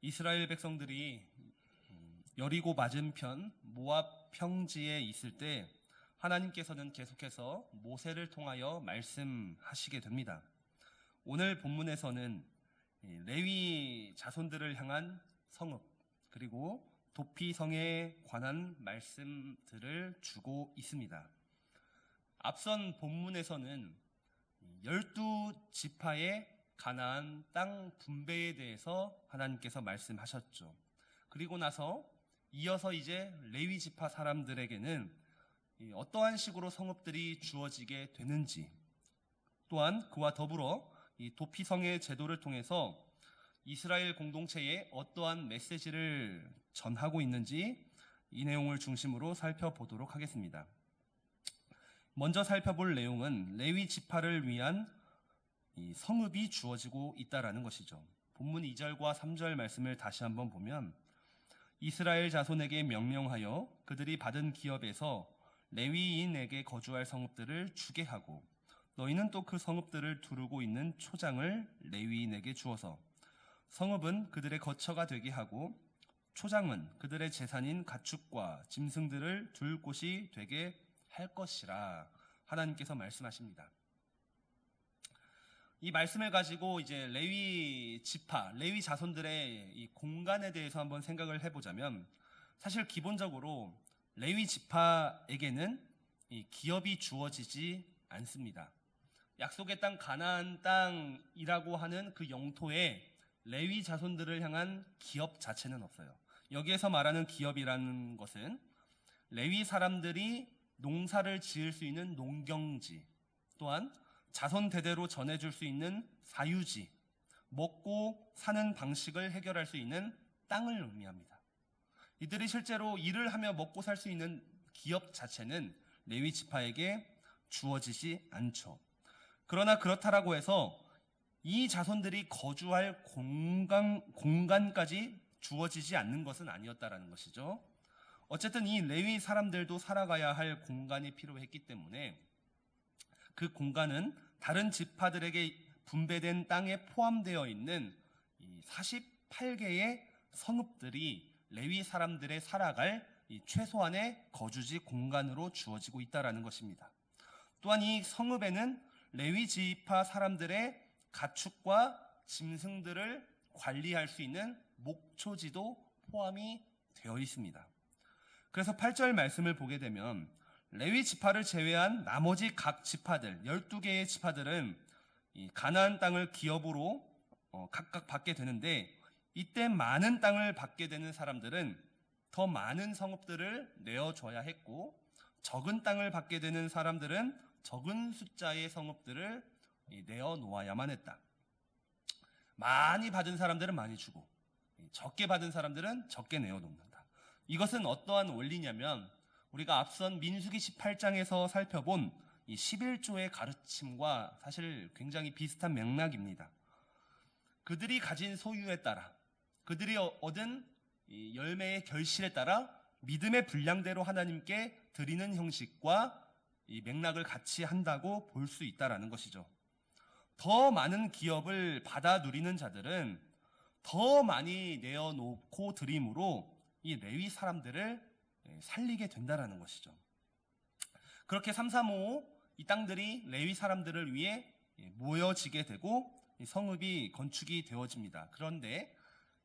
이스라엘 백성들이 여리고 맞은편 모압 평지에 있을 때 하나님께서는 계속해서 모세를 통하여 말씀하시게 됩니다. 오늘 본문에서는 레위 자손들을 향한 성읍 그리고 도피성에 관한 말씀들을 주고 있습니다. 앞선 본문에서는 12지파의 가나안 땅 분배에 대해서 하나님께서 말씀하셨죠. 그리고 나서 이어서 이제 레위 지파 사람들에게는 어떠한 식으로 성읍들이 주어지게 되는지, 또한 그와 더불어 이 도피성의 제도를 통해서 이스라엘 공동체에 어떠한 메시지를 전하고 있는지 이 내용을 중심으로 살펴보도록 하겠습니다. 먼저 살펴볼 내용은 레위 지파를 위한 이 성읍이 주어지고 있다라는 것이죠. 본문 2절과 3절 말씀을 다시 한번 보면 이스라엘 자손에게 명령하여 그들이 받은 기업에서 레위인에게 거주할 성읍들을 주게 하고 너희는 또 그 성읍들을 두르고 있는 초장을 레위인에게 주어서 성읍은 그들의 거처가 되게 하고 초장은 그들의 재산인 가축과 짐승들을 둘 곳이 되게 할 것이라 하나님께서 말씀하십니다. 이 말씀을 가지고 이제 레위 지파, 레위 자손들의 이 공간에 대해서 한번 생각을 해보자면 사실 기본적으로 레위 지파에게는 이 기업이 주어지지 않습니다. 약속의 땅 가나안 땅이라고 하는 그 영토에 레위 자손들을 향한 기업 자체는 없어요. 여기에서 말하는 기업이라는 것은 레위 사람들이 농사를 지을 수 있는 농경지, 또한 자손 대대로 전해줄 수 있는 사유지, 먹고 사는 방식을 해결할 수 있는 땅을 의미합니다. 이들이 실제로 일을 하며 먹고 살 수 있는 기업 자체는 레위 지파에게 주어지지 않죠. 그러나 그렇다라고 해서 이 자손들이 거주할 공간까지 주어지지 않는 것은 아니었다라는 것이죠. 어쨌든 이 레위 사람들도 살아가야 할 공간이 필요했기 때문에 그 공간은 다른 지파들에게 분배된 땅에 포함되어 있는 이 48개의 성읍들이 레위 사람들의 살아갈 이 최소한의 거주지 공간으로 주어지고 있다라는 것입니다. 또한 이 성읍에는 레위 지파 사람들의 가축과 짐승들을 관리할 수 있는 목초지도 포함이 되어 있습니다. 그래서 8절 말씀을 보게 되면 레위 지파를 제외한 나머지 각 지파들, 12개의 지파들은 이 가나안 땅을 기업으로 각각 받게 되는데 이때 많은 땅을 받게 되는 사람들은 더 많은 성읍들을 내어줘야 했고 적은 땅을 받게 되는 사람들은 적은 숫자의 성읍들을 내어놓아야만 했다. 많이 받은 사람들은 많이 주고 적게 받은 사람들은 적게 내어놓는다. 이것은 어떠한 원리냐면 우리가 앞선 민수기 18장에서 살펴본 이 11조의 가르침과 사실 굉장히 비슷한 맥락입니다. 그들이 가진 소유에 따라, 그들이 얻은 이 열매의 결실에 따라 믿음의 분량대로 하나님께 드리는 형식과 이 맥락을 같이 한다고 볼 수 있다라는 것이죠. 더 많은 기업을 받아 누리는 자들은 더 많이 내어놓고 드림으로 이 레위 사람들을 살리게 된다라는 것이죠. 그렇게 3, 3, 5 이 땅들이 레위 사람들을 위해 모여지게 되고 성읍이 건축이 되어집니다. 그런데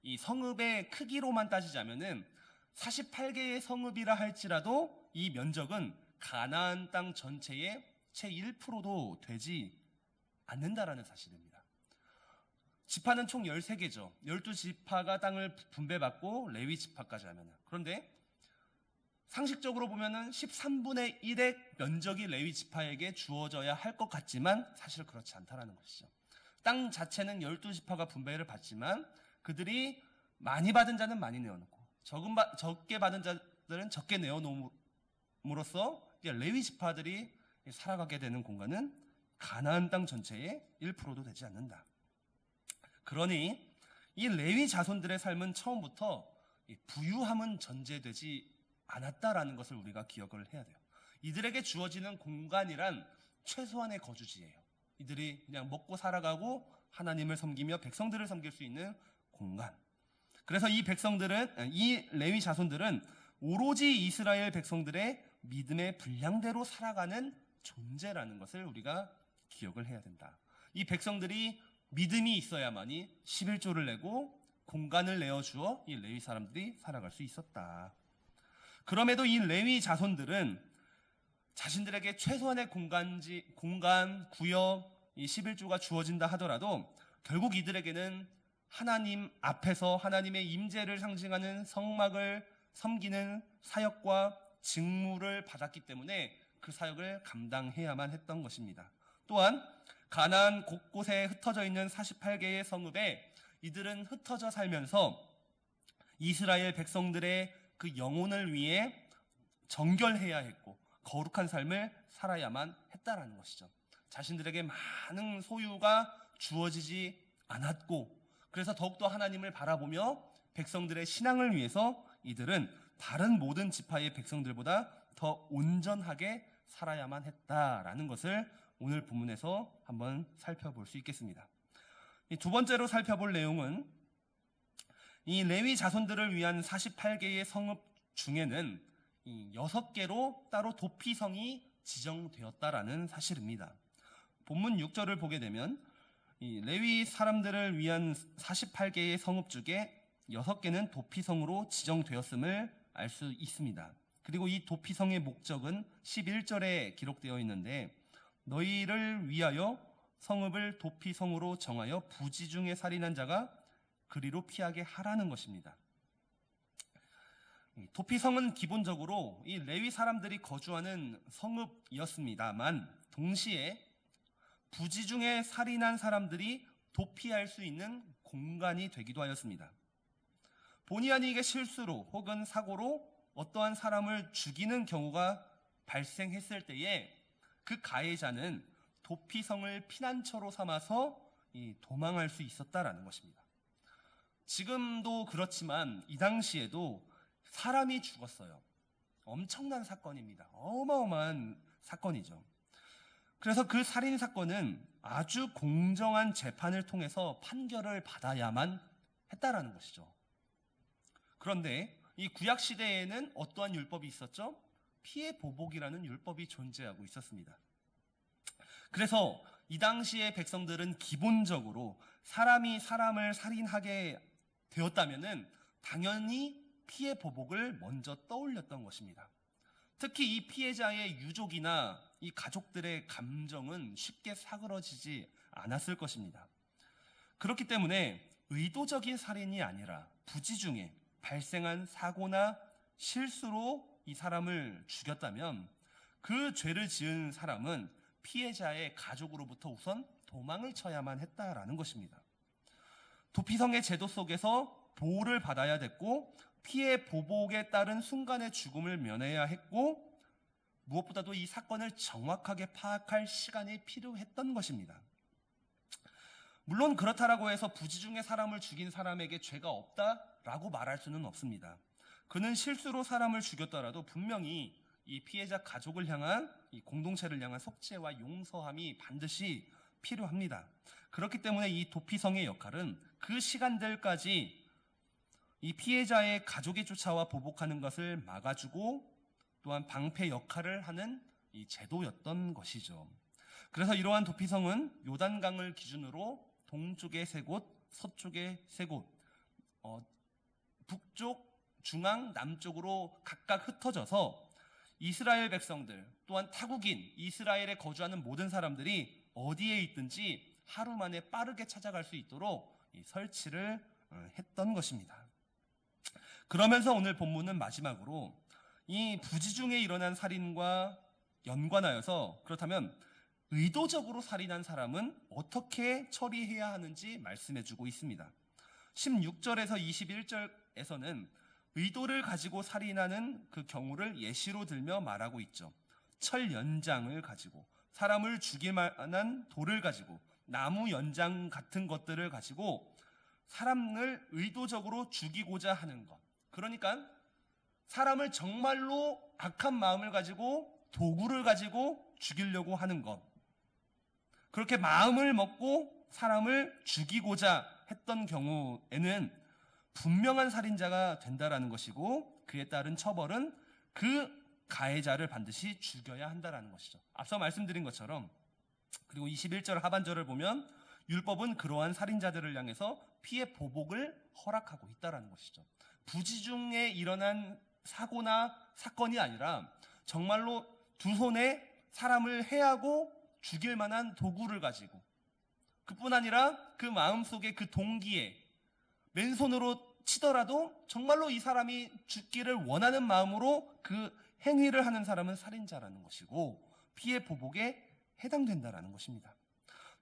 이 성읍의 크기로만 따지자면은 48개의 성읍이라 할지라도 이 면적은 가나안 땅 전체의 채 1%도 되지 않는다라는 사실입니다. 지파는 총 13개죠. 12지파가 땅을 분배받고 레위 지파까지 하면은. 그런데 상식적으로 보면은 13분의 1의 면적이 레위 지파에게 주어져야 할 것 같지만 사실 그렇지 않다라는 것이죠. 땅 자체는 12지파가 분배를 받지만 그들이 많이 받은 자는 많이 내어놓고 적게 받은 자들은 적게 내어놓음으로써 레위 지파들이 살아가게 되는 공간은 가나안 땅 전체의 1%도 되지 않는다. 그러니 이 레위 자손들의 삶은 처음부터 부유함은 전제되지 않았다라는 것을 우리가 기억을 해야 돼요. 이들에게 주어지는 공간이란 최소한의 거주지예요. 이들이 그냥 먹고 살아가고 하나님을 섬기며 백성들을 섬길 수 있는 공간. 그래서 이 레위 자손들은 오로지 이스라엘 백성들의 믿음의 분량대로 살아가는 존재라는 것을 우리가 기억을 해야 된다. 이 백성들이 믿음이 있어야만이 11조를 내고 공간을 내어주어 이 레위 사람들이 살아갈 수 있었다. 그럼에도 이 레위 자손들은 자신들에게 최소한의 공간, 구역, 이 11조가 주어진다 하더라도 결국 이들에게는 하나님 앞에서 하나님의 임재를 상징하는 성막을 섬기는 사역과 직무를 받았기 때문에 그 사역을 감당해야만 했던 것입니다. 또한 가나안 곳곳에 흩어져 있는 48개의 성읍에 이들은 흩어져 살면서 이스라엘 백성들의 그 영혼을 위해 정결해야 했고 거룩한 삶을 살아야만 했다라는 것이죠. 자신들에게 많은 소유가 주어지지 않았고 그래서 더욱더 하나님을 바라보며 백성들의 신앙을 위해서 이들은 다른 모든 지파의 백성들보다 더 온전하게 살아야만 했다라는 것을 오늘 본문에서 한번 살펴볼 수 있겠습니다. 두 번째로 살펴볼 내용은 이 레위 자손들을 위한 48개의 성읍 중에는 6개로 따로 도피성이 지정되었다라는 사실입니다. 본문 6절을 보게 되면 이 레위 사람들을 위한 48개의 성읍 중에 6개는 도피성으로 지정되었음을 알 수 있습니다. 그리고 이 도피성의 목적은 11절에 기록되어 있는데 너희를 위하여 성읍을 도피성으로 정하여 부지중에 살인한 자가 그리로 피하게 하라는 것입니다. 도피성은 기본적으로 이 레위 사람들이 거주하는 성읍이었습니다만 동시에 부지중에 살인한 사람들이 도피할 수 있는 공간이 되기도 하였습니다. 본의 아니게 실수로 혹은 사고로 어떠한 사람을 죽이는 경우가 발생했을 때에 그 가해자는 도피성을 피난처로 삼아서 도망할 수 있었다라는 것입니다. 지금도 그렇지만 이 당시에도 사람이 죽었어요. 엄청난 사건입니다. 어마어마한 사건이죠. 그래서 그 살인 사건은 아주 공정한 재판을 통해서 판결을 받아야만 했다라는 것이죠. 그런데 이 구약 시대에는 어떠한 율법이 있었죠? 피해 보복이라는 율법이 존재하고 있었습니다. 그래서 이 당시의 백성들은 기본적으로 사람이 사람을 살인하게 되었다면은 당연히 피해 보복을 먼저 떠올렸던 것입니다. 특히 이 피해자의 유족이나 이 가족들의 감정은 쉽게 사그러지지 않았을 것입니다. 그렇기 때문에 의도적인 살인이 아니라 부지중에 발생한 사고나 실수로 이 사람을 죽였다면 그 죄를 지은 사람은 피해자의 가족으로부터 우선 도망을 쳐야만 했다라는 것입니다. 도피성의 제도 속에서 보호를 받아야 됐고 피해 보복에 따른 순간의 죽음을 면해야 했고 무엇보다도 이 사건을 정확하게 파악할 시간이 필요했던 것입니다. 물론 그렇다라고 해서 부지중에 사람을 죽인 사람에게 죄가 없다라고 말할 수는 없습니다. 그는 실수로 사람을 죽였더라도 분명히 이 피해자 가족을 향한 이 공동체를 향한 속죄와 용서함이 반드시 필요합니다. 그렇기 때문에 이 도피성의 역할은 그 시간들까지 이 피해자의 가족이 쫓아와 보복하는 것을 막아주고 또한 방패 역할을 하는 이 제도였던 것이죠. 그래서 이러한 도피성은 요단강을 기준으로 동쪽에 3곳, 서쪽에 3곳, 북쪽, 중앙, 남쪽으로 각각 흩어져서 이스라엘 백성들 또한 타국인 이스라엘에 거주하는 모든 사람들이 어디에 있든지 하루 만에 빠르게 찾아갈 수 있도록 설치를 했던 것입니다. 그러면서 오늘 본문은 마지막으로 이 부지중에 일어난 살인과 연관하여서 그렇다면 의도적으로 살인한 사람은 어떻게 처리해야 하는지 말씀해주고 있습니다. 16절에서 21절에서는 의도를 가지고 살인하는 그 경우를 예시로 들며 말하고 있죠. 철 연장을 가지고 사람을 죽일 만한 돌을 가지고 나무 연장 같은 것들을 가지고 사람을 의도적으로 죽이고자 하는 것. 그러니까 사람을 정말로 악한 마음을 가지고 도구를 가지고 죽이려고 하는 것. 그렇게 마음을 먹고 사람을 죽이고자 했던 경우에는 분명한 살인자가 된다라는 것이고, 그에 따른 처벌은 그 가해자를 반드시 죽여야 한다라는 것이죠. 앞서 말씀드린 것처럼, 그리고 21절 하반절을 보면 율법은 그러한 살인자들을 향해서 피해 보복을 허락하고 있다라는 것이죠. 부지중에 일어난 사고나 사건이 아니라 정말로 두 손에 사람을 해하고 죽일 만한 도구를 가지고, 그뿐 아니라 그 마음속에 그 동기에 맨손으로 치더라도 정말로 이 사람이 죽기를 원하는 마음으로 그 행위를 하는 사람은 살인자라는 것이고, 피해 보복에 해당된다라는 것입니다.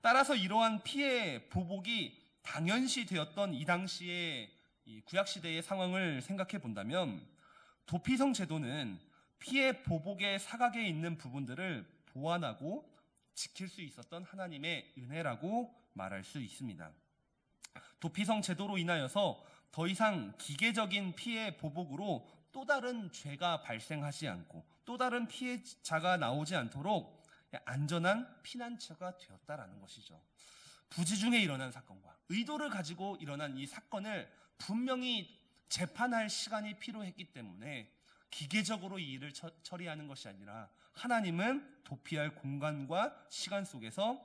따라서 이러한 피해 보복이 당연시 되었던 이 당시의 이 구약시대의 상황을 생각해 본다면, 도피성 제도는 피해 보복의 사각에 있는 부분들을 보완하고 지킬 수 있었던 하나님의 은혜라고 말할 수 있습니다. 도피성 제도로 인하여서 더 이상 기계적인 피해 보복으로 또 다른 죄가 발생하지 않고 또 다른 피해자가 나오지 않도록 안전한 피난처가 되었다라는 것이죠. 부지중에 일어난 사건과 의도를 가지고 일어난 이 사건을 분명히 재판할 시간이 필요했기 때문에 기계적으로 이 일을 처리하는 것이 아니라, 하나님은 도피할 공간과 시간 속에서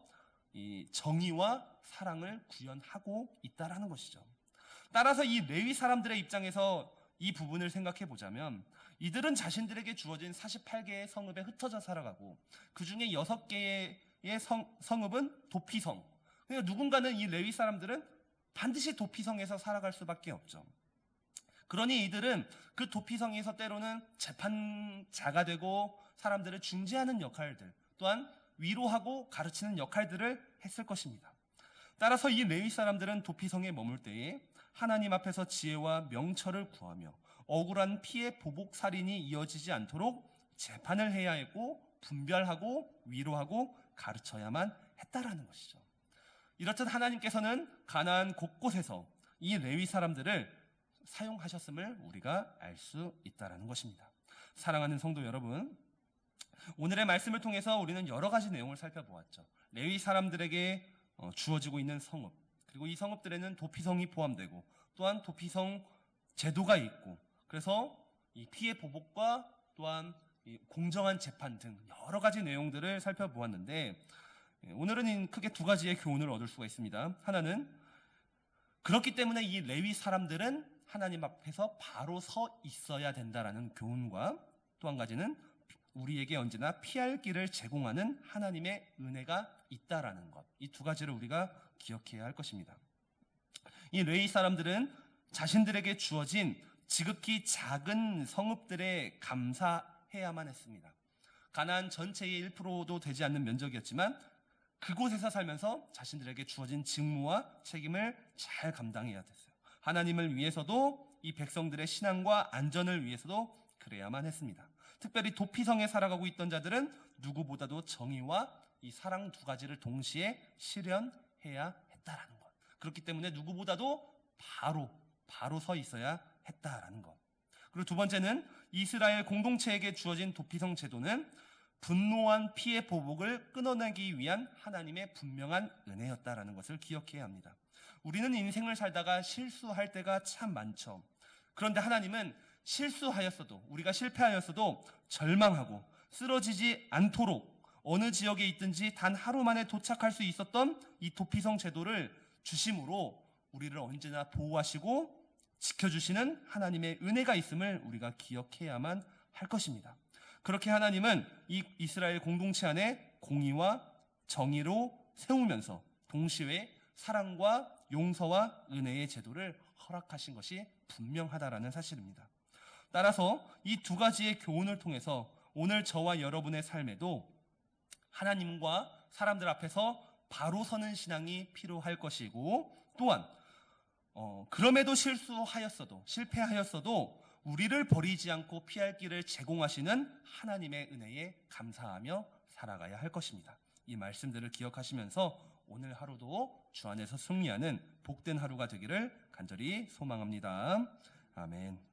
이 정의와 사랑을 구현하고 있다라는 것이죠. 따라서 이 레위 사람들의 입장에서 이 부분을 생각해 보자면, 이들은 자신들에게 주어진 48개의 성읍에 흩어져 살아가고 그 중에 6개의 성읍은 도피성. 그러니까 누군가는 이 레위 사람들은 반드시 도피성에서 살아갈 수밖에 없죠. 그러니 이들은 그 도피성에서 때로는 재판자가 되고 사람들을 중재하는 역할들, 또한 위로하고 가르치는 역할들을 했을 것입니다. 따라서 이 레위 사람들은 도피성에 머물 때에 하나님 앞에서 지혜와 명철을 구하며 억울한 피해 보복 살인이 이어지지 않도록 재판을 해야 했고, 분별하고 위로하고 가르쳐야만 했다라는 것이죠. 이렇듯 하나님께서는 가나안 곳곳에서 이 레위 사람들을 사용하셨음을 우리가 알 수 있다라는 것입니다. 사랑하는 성도 여러분, 오늘의 말씀을 통해서 우리는 여러 가지 내용을 살펴보았죠. 레위 사람들에게 주어지고 있는 성읍, 그리고 이 성읍들에는 도피성이 포함되고 또한 도피성 제도가 있고, 그래서 이 피해 보복과 또한 이 공정한 재판 등 여러 가지 내용들을 살펴보았는데, 오늘은 크게 두 가지의 교훈을 얻을 수가 있습니다. 하나는, 그렇기 때문에 이 레위 사람들은 하나님 앞에서 바로 서 있어야 된다라는 교훈과, 또 한 가지는 우리에게 언제나 피할 길을 제공하는 하나님의 은혜가 있다라는 것, 이 두 가지를 우리가 기억해야 할 것입니다. 이 레위 사람들은 자신들에게 주어진 지극히 작은 성읍들에 감사해야만 했습니다. 가나안 전체의 1%도 되지 않는 면적이었지만 그곳에서 살면서 자신들에게 주어진 직무와 책임을 잘 감당해야 됐어요. 하나님을 위해서도, 이 백성들의 신앙과 안전을 위해서도 그래야만 했습니다. 특별히 도피성에 살아가고 있던 자들은 누구보다도 정의와 이 사랑 두 가지를 동시에 실현해야 했다라는 것. 그렇기 때문에 누구보다도 바로 서 있어야 했다라는 것. 그리고 두 번째는, 이스라엘 공동체에게 주어진 도피성 제도는 분노한 피해 보복을 끊어내기 위한 하나님의 분명한 은혜였다라는 것을 기억해야 합니다. 우리는 인생을 살다가 실수할 때가 참 많죠. 그런데 하나님은 실수하였어도, 우리가 실패하였어도 절망하고 쓰러지지 않도록 어느 지역에 있든지 단 하루 만에 도착할 수 있었던 이 도피성 제도를 주심으로 우리를 언제나 보호하시고 지켜주시는 하나님의 은혜가 있음을 우리가 기억해야만 할 것입니다. 그렇게 하나님은 이 이스라엘 공동체 안에 공의와 정의로 세우면서 동시에 사랑과 용서와 은혜의 제도를 허락하신 것이 분명하다라는 사실입니다. 따라서 이 두 가지의 교훈을 통해서 오늘 저와 여러분의 삶에도 하나님과 사람들 앞에서 바로 서는 신앙이 필요할 것이고, 또한 그럼에도 실수하였어도, 실패하였어도 우리를 버리지 않고 피할 길을 제공하시는 하나님의 은혜에 감사하며 살아가야 할 것입니다. 이 말씀들을 기억하시면서 오늘 하루도 주 안에서 승리하는 복된 하루가 되기를 간절히 소망합니다. 아멘.